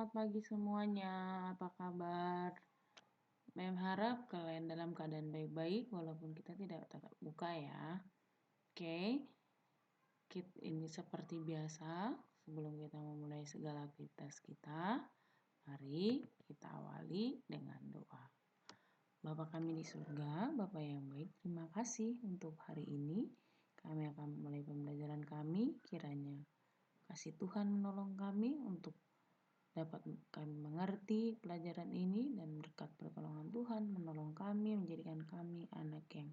Selamat pagi semuanya, apa kabar? Mem harap kalian dalam keadaan baik-baik walaupun kita tidak tatap muka ya. Oke, ini seperti biasa, sebelum kita memulai segala aktivitas kita, mari kita awali dengan doa. Bapa kami di surga, Bapa yang baik, terima kasih untuk hari ini. Kami akan memulai pembelajaran kami, kiranya kasih Tuhan menolong kami untuk dapat kami mengerti pelajaran ini dan berkat pertolongan Tuhan menolong kami, menjadikan kami anak yang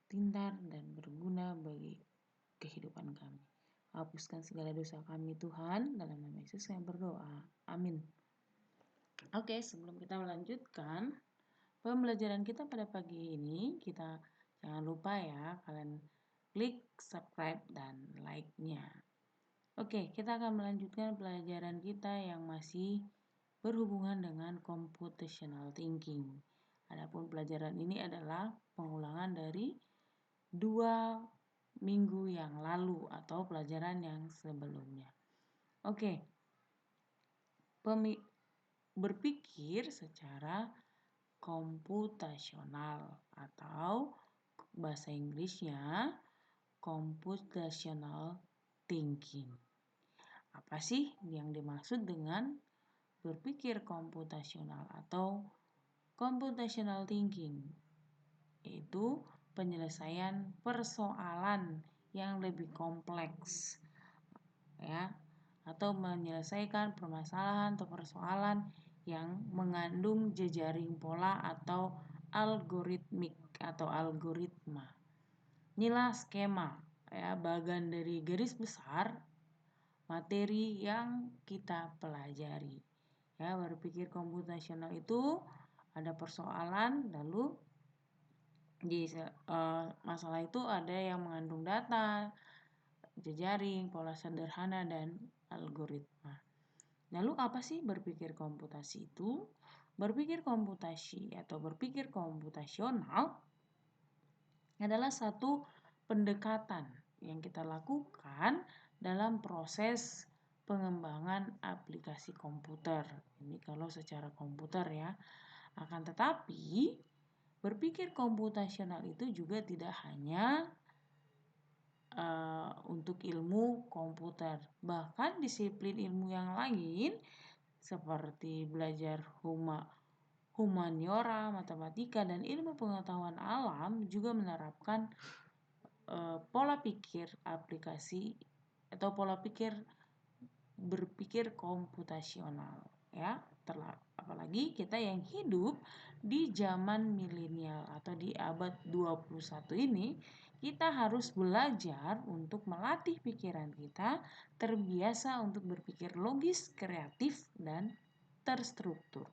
pintar dan berguna bagi kehidupan kami. Hapuskan segala dosa kami Tuhan, dalam nama Yesus kami berdoa. Amin. Oke, sebelum kita melanjutkan pembelajaran kita pada pagi ini, kita jangan lupa ya, kalian klik subscribe dan like-nya. Oke, kita akan melanjutkan pelajaran kita yang masih berhubungan dengan computational thinking. Adapun pelajaran ini adalah pengulangan dari 2 minggu yang lalu atau pelajaran yang sebelumnya. Oke, berpikir secara komputasional atau bahasa Inggrisnya computational thinking. Apa sih yang dimaksud dengan berpikir komputasional atau computational thinking? Yaitu penyelesaian persoalan yang lebih kompleks, ya, atau menyelesaikan permasalahan atau persoalan yang mengandung jejaring pola atau algoritmik atau algoritma. Inilah skema, ya, bagian dari garis besar materi yang kita pelajari. Ya, berpikir komputasional itu ada persoalan, lalu di masalah itu ada yang mengandung data, jejaring, pola sederhana, dan algoritma. Lalu apa sih berpikir komputasi itu? Berpikir komputasi atau berpikir komputasional adalah satu pendekatan yang kita lakukan dalam proses pengembangan aplikasi komputer. Ini kalau secara komputer ya. Akan tetapi berpikir komputasional itu juga tidak hanya untuk ilmu komputer. Bahkan disiplin ilmu yang lain seperti belajar humaniora, matematika, dan ilmu pengetahuan alam juga menerapkan pola pikir aplikasi atau pola pikir berpikir komputasional, ya. Apalagi kita yang hidup di zaman milenial atau di abad 21 ini, kita harus belajar untuk melatih pikiran kita terbiasa untuk berpikir logis, kreatif, dan terstruktur.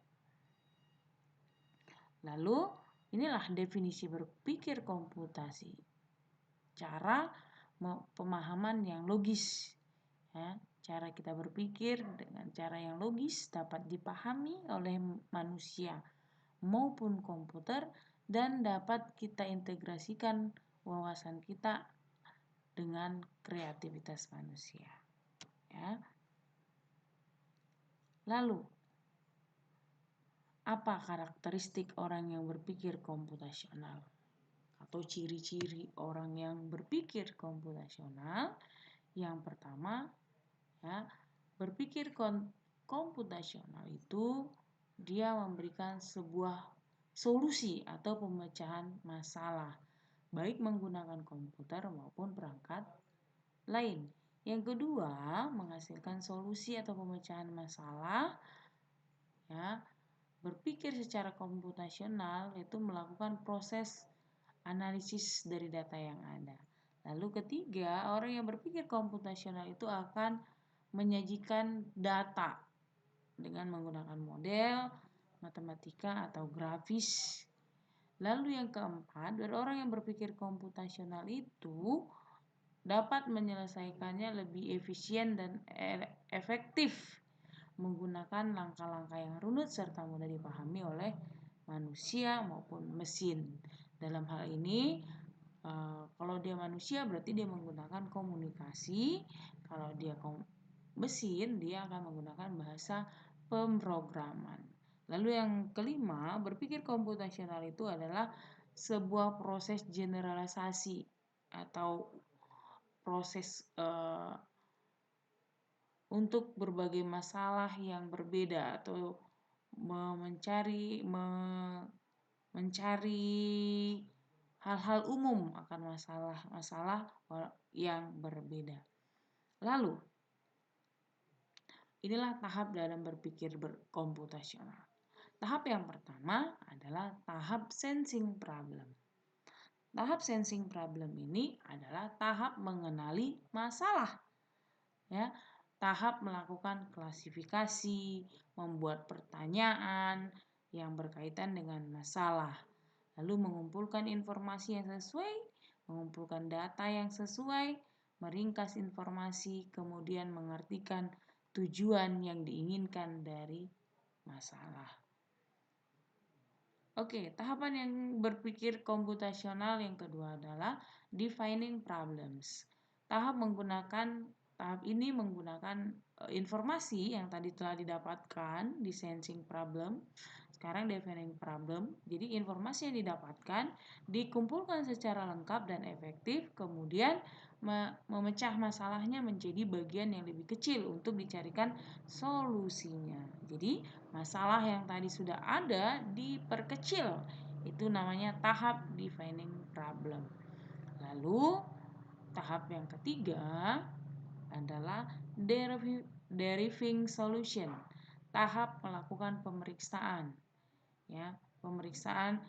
Lalu, inilah definisi berpikir komputasi. Cara pemahaman yang logis, ya. Cara kita berpikir dengan cara yang logis dapat dipahami oleh manusia maupun komputer dan dapat kita integrasikan wawasan kita dengan kreativitas manusia, ya. Lalu, apa karakteristik orang yang berpikir komputasional atau ciri-ciri orang yang berpikir komputasional? Yang pertama, ya, berpikir komputasional itu dia memberikan sebuah solusi atau pemecahan masalah, baik menggunakan komputer maupun perangkat lain. Yang kedua, menghasilkan solusi atau pemecahan masalah, ya. Berpikir secara komputasional itu melakukan proses analisis dari data yang ada. Lalu ketiga, orang yang berpikir komputasional itu akan menyajikan data dengan menggunakan model, matematika, atau grafis. Lalu yang keempat, orang yang berpikir komputasional itu dapat menyelesaikannya lebih efisien dan efektif menggunakan langkah-langkah yang runut serta mudah dipahami oleh manusia maupun mesin. Dalam hal ini, kalau dia manusia berarti dia menggunakan komunikasi, kalau dia mesin dia akan menggunakan bahasa pemrograman. Lalu yang kelima, berpikir komputasional itu adalah sebuah proses generalisasi atau proses untuk berbagai masalah yang berbeda atau mencari hal-hal umum akan masalah-masalah yang berbeda. Lalu, inilah tahap dalam berpikir komputasional. Tahap yang pertama adalah tahap sensing problem. Tahap sensing problem ini adalah tahap mengenali masalah. Ya, tahap melakukan klasifikasi, membuat pertanyaan yang berkaitan dengan masalah, lalu mengumpulkan informasi yang sesuai, mengumpulkan data yang sesuai, meringkas informasi, kemudian mengartikan tujuan yang diinginkan dari masalah. Oke, tahapan yang berpikir komputasional yang kedua adalah defining problems. Tahap ini menggunakan informasi yang tadi telah didapatkan di sensing problem. Sekarang defining problem. Jadi informasi yang didapatkan dikumpulkan secara lengkap dan efektif, kemudian memecah masalahnya menjadi bagian yang lebih kecil untuk dicarikan solusinya. Jadi masalah yang tadi sudah ada diperkecil. Itu namanya tahap defining problem. Lalu tahap yang ketiga adalah deriving solution. Tahap melakukan pemeriksaan. Ya, pemeriksaan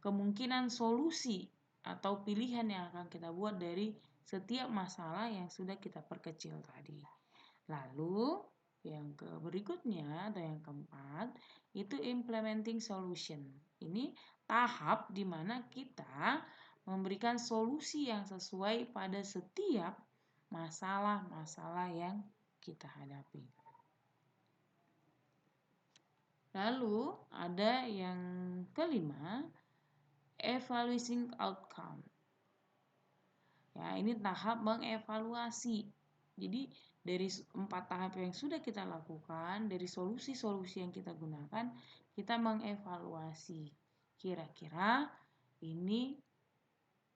kemungkinan solusi atau pilihan yang akan kita buat dari setiap masalah yang sudah kita perkecil tadi. Lalu yang berikutnya atau yang keempat itu implementing solution. Ini tahap di mana kita memberikan solusi yang sesuai pada setiap masalah-masalah yang kita hadapi. Lalu ada yang kelima, evaluating outcome. Ya, ini tahap mengevaluasi. Jadi dari 4 tahap yang sudah kita lakukan, dari solusi-solusi yang kita gunakan, kita mengevaluasi. Kira-kira ini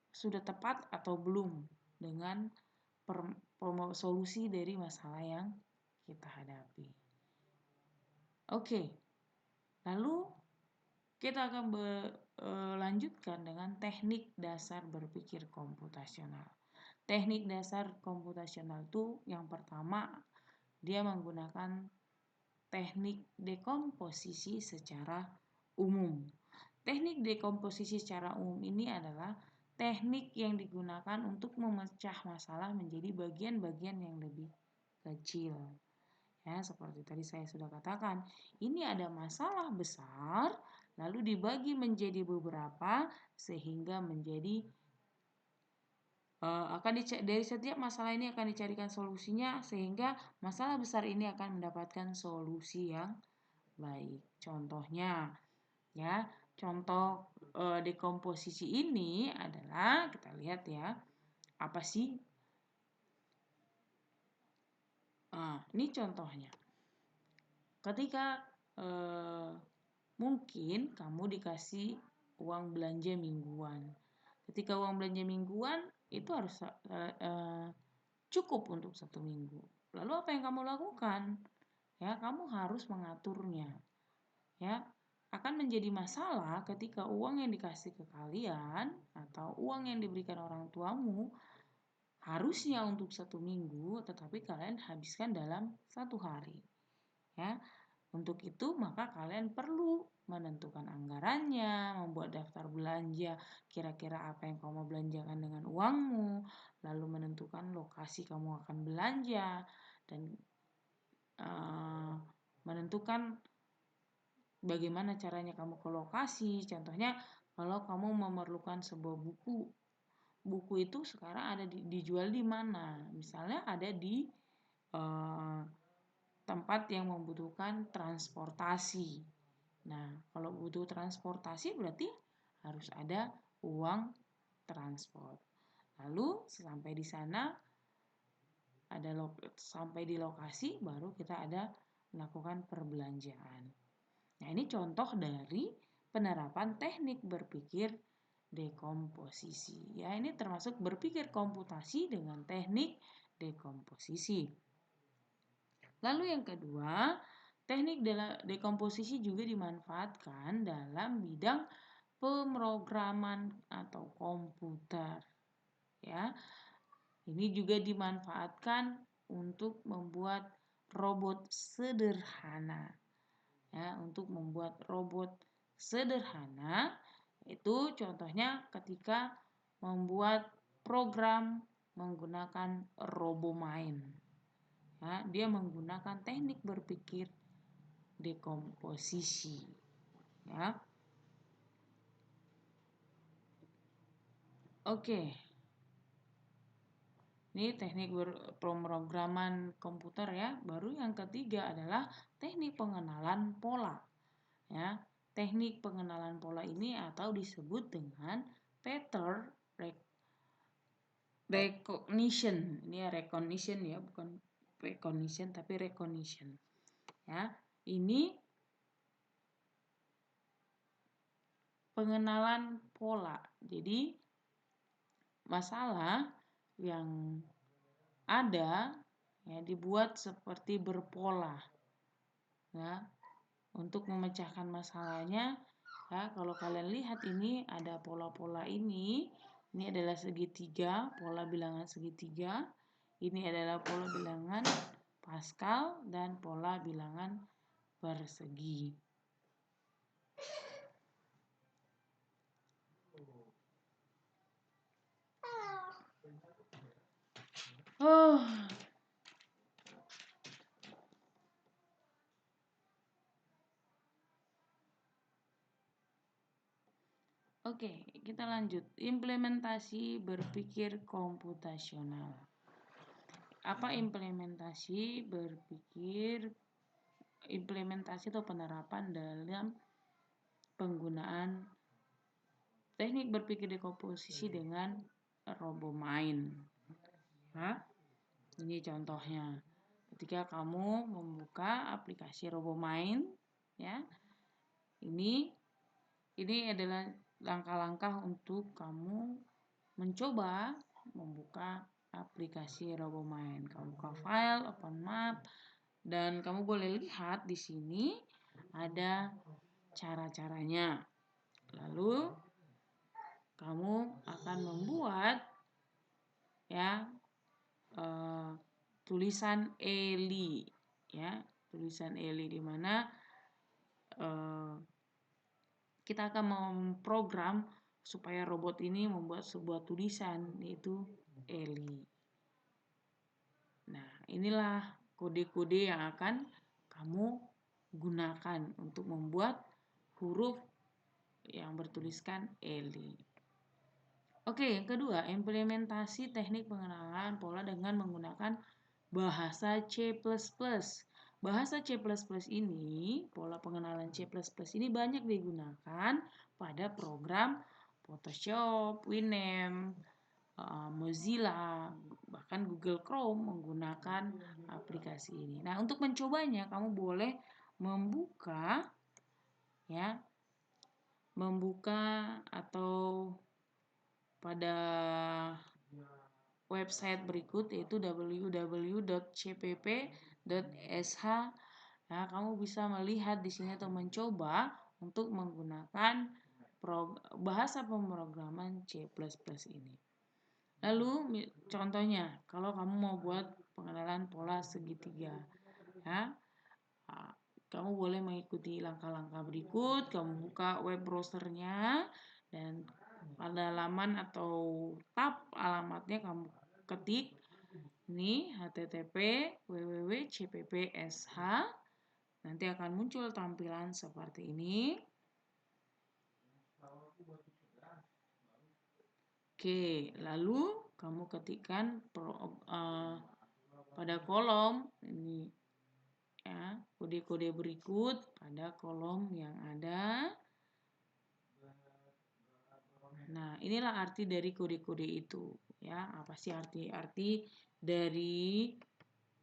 sudah tepat atau belum dengan solusi dari masalah yang kita hadapi. Oke, lalu kita akan lanjutkan dengan teknik dasar berpikir komputasional. Teknik dasar komputasional itu yang pertama, dia menggunakan teknik dekomposisi secara umum. Teknik dekomposisi secara umum ini adalah teknik yang digunakan untuk memecah masalah menjadi bagian-bagian yang lebih kecil. Ya, seperti tadi saya sudah katakan, ini ada masalah besar, lalu dibagi menjadi beberapa sehingga menjadi dari setiap masalah ini akan dicarikan solusinya sehingga masalah besar ini akan mendapatkan solusi yang baik. Contohnya, ya, contoh dekomposisi ini adalah kita lihat ya, apa sih? Ini contohnya. Ketika mungkin kamu dikasih uang belanja mingguan. Ketika uang belanja mingguan itu harus cukup untuk 1 minggu. Lalu apa yang kamu lakukan? Ya, kamu harus mengaturnya. Ya, akan menjadi masalah ketika uang yang dikasih ke kalian atau uang yang diberikan orang tuamu harusnya untuk 1 minggu, tetapi kalian habiskan dalam 1 hari. Ya, untuk itu maka kalian perlu menentukan anggarannya, membuat daftar belanja, kira-kira apa yang kamu belanjakan dengan uangmu, lalu menentukan lokasi kamu akan belanja, dan menentukan bagaimana caranya kamu ke lokasi. Contohnya, kalau kamu memerlukan sebuah buku itu sekarang ada dijual di mana? Misalnya ada di tempat yang membutuhkan transportasi. Nah, kalau butuh transportasi berarti harus ada uang transport. Lalu sampai di sana sampai di lokasi baru kita ada melakukan perbelanjaan. Nah, ini contoh dari penerapan teknik berpikir dekomposisi. Ya, ini termasuk berpikir komputasi dengan teknik dekomposisi. Lalu yang kedua, teknik dekomposisi juga dimanfaatkan dalam bidang pemrograman atau komputer. Ya, ini juga dimanfaatkan untuk membuat robot sederhana. Ya, untuk membuat robot sederhana itu contohnya ketika membuat program menggunakan RoboMind. Ya, dia menggunakan teknik berpikir dekomposisi. Ya. Oke. Ini teknik pemrograman komputer ya. Baru yang ketiga adalah teknik pengenalan pola. Ya, teknik pengenalan pola ini atau disebut dengan pattern recognition. Ini ya recognition ya, bukan recognition tapi recognition. Ya, ini pengenalan pola. Jadi masalah yang ada ya dibuat seperti berpola. Ya, untuk memecahkan masalahnya ya, kalau kalian lihat ini ada pola-pola ini adalah segitiga, pola bilangan segitiga. Ini adalah pola bilangan Pascal dan pola bilangan persegi. Oke, kita lanjut. Implementasi berpikir komputasional. Apa implementasi berpikir? Implementasi atau penerapan dalam penggunaan teknik berpikir dekomposisi dengan RoboMind. Nah, ini contohnya. Ketika kamu membuka aplikasi RoboMind, ya, ini adalah langkah-langkah untuk kamu mencoba membuka aplikasi RoboMind. Kamu buka file, open map, dan kamu boleh lihat di sini ada cara-caranya. Lalu kamu akan membuat ya tulisan Eli, ya, tulisan Eli di mana kita akan memprogram supaya robot ini membuat sebuah tulisan yaitu Eli. Nah, inilah kode-kode yang akan kamu gunakan untuk membuat huruf yang bertuliskan Eli. Oke, yang kedua, implementasi teknik pengenalan pola dengan menggunakan bahasa C++. Bahasa C++ ini, pola pengenalan C++ ini banyak digunakan pada program Photoshop, Winamp, Mozilla, bahkan Google Chrome menggunakan aplikasi ini. Nah, untuk mencobanya kamu boleh membuka atau pada website berikut yaitu www.cpp.sh. Nah, kamu bisa melihat di sini atau mencoba untuk menggunakan bahasa pemrograman C++ ini. Lalu contohnya, kalau kamu mau buat pengenalan pola segitiga, ya, kamu boleh mengikuti langkah-langkah berikut. Kamu buka web browsernya dan pada halaman atau tab alamatnya kamu ketik ini http://www.cpp.sh. Nanti akan muncul tampilan seperti ini. Oke, lalu kamu ketikkan pada kolom ini ya, kode-kode berikut pada kolom yang ada. Nah, inilah arti dari kode-kode itu, ya. Apa sih arti dari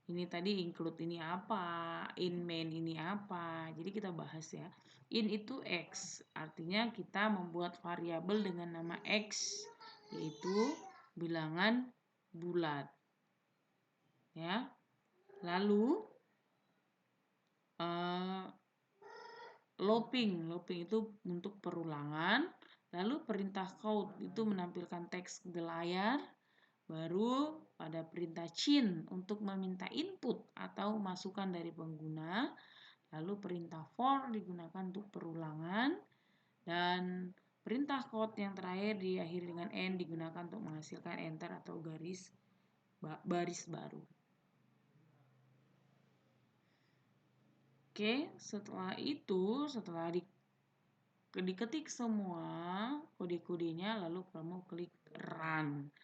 Ini tadi include ini apa, in main ini apa. Jadi kita bahas ya. In itu X, artinya kita membuat variabel dengan nama X, yaitu bilangan bulat. Ya. Lalu looping itu untuk perulangan. Lalu perintah count itu menampilkan teks di layar. Baru pada perintah chain untuk meminta input atau masukan dari pengguna. Lalu perintah for digunakan untuk perulangan. Dan perintah code yang terakhir diakhiri dengan N digunakan untuk menghasilkan enter atau baris baru. Oke, setelah itu, setelah diketik semua kode-kodenya, lalu kamu klik run.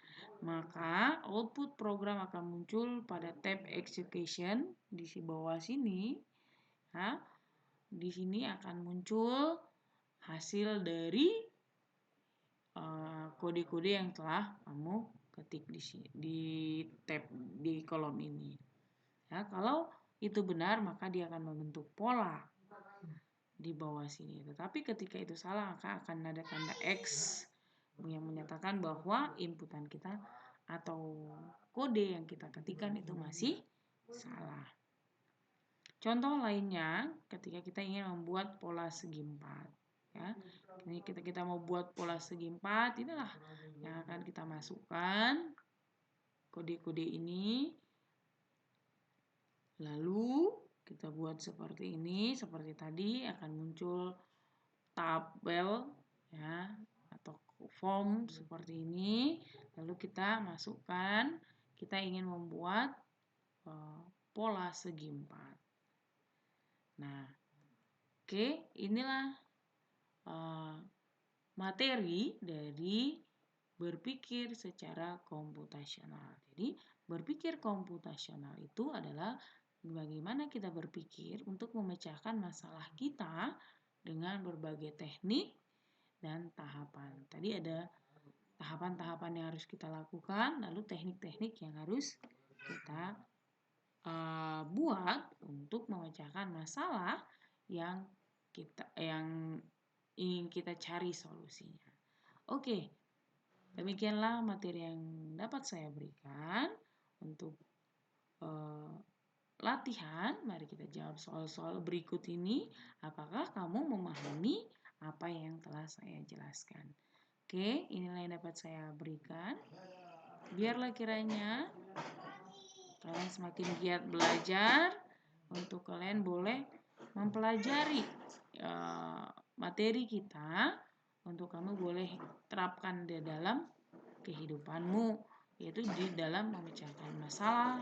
Maka output program akan muncul pada tab execution di bawah sini. Nah, di sini akan muncul hasil dari kode-kode yang telah kamu ketik di tab di kolom ini. Ya, kalau itu benar maka dia akan membentuk pola di bawah sini. Tetapi ketika itu salah maka akan ada tanda X yang menyatakan bahwa inputan kita atau kode yang kita ketikkan itu masih salah. Contoh lainnya ketika kita ingin membuat pola segi empat. Ya, ini kita mau buat pola segi empat, inilah yang akan kita masukkan kode-kode ini. Lalu kita buat seperti ini, seperti tadi akan muncul tabel ya atau form seperti ini. Lalu kita masukkan, kita ingin membuat pola segi empat. Nah, oke, inilah materi dari berpikir secara komputasional. Jadi, berpikir komputasional itu adalah bagaimana kita berpikir untuk memecahkan masalah kita dengan berbagai teknik dan tahapan. Tadi ada tahapan-tahapan yang harus kita lakukan, lalu teknik-teknik yang harus kita buat untuk memecahkan masalah yang ingin kita cari solusinya. Oke, demikianlah materi yang dapat saya berikan untuk latihan. Mari kita jawab soal-soal berikut ini. Apakah kamu memahami apa yang telah saya jelaskan? Oke, inilah yang dapat saya berikan. Biarlah kiranya kalian semakin giat belajar. Untuk kalian boleh mempelajari materi kita. Untuk kamu boleh terapkan di dalam kehidupanmu, yaitu di dalam memecahkan masalah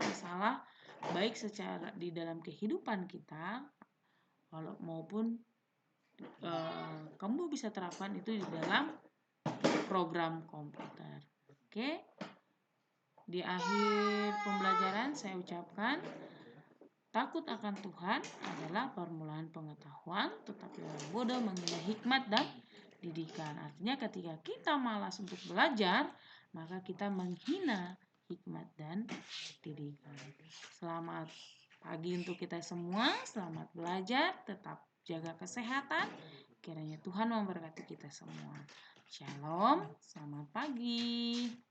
baik secara di dalam kehidupan kita maupun kamu bisa terapkan itu di dalam program komputer. Oke. Di akhir pembelajaran saya ucapkan, takut akan Tuhan adalah permulaan pengetahuan, tetapi orang bodoh menghina hikmat dan didikan. Artinya ketika kita malas untuk belajar, maka kita menghina hikmat dan didikan. Selamat pagi untuk kita semua, selamat belajar, tetap jaga kesehatan. Kiranya Tuhan memberkati kita semua. Shalom, selamat pagi.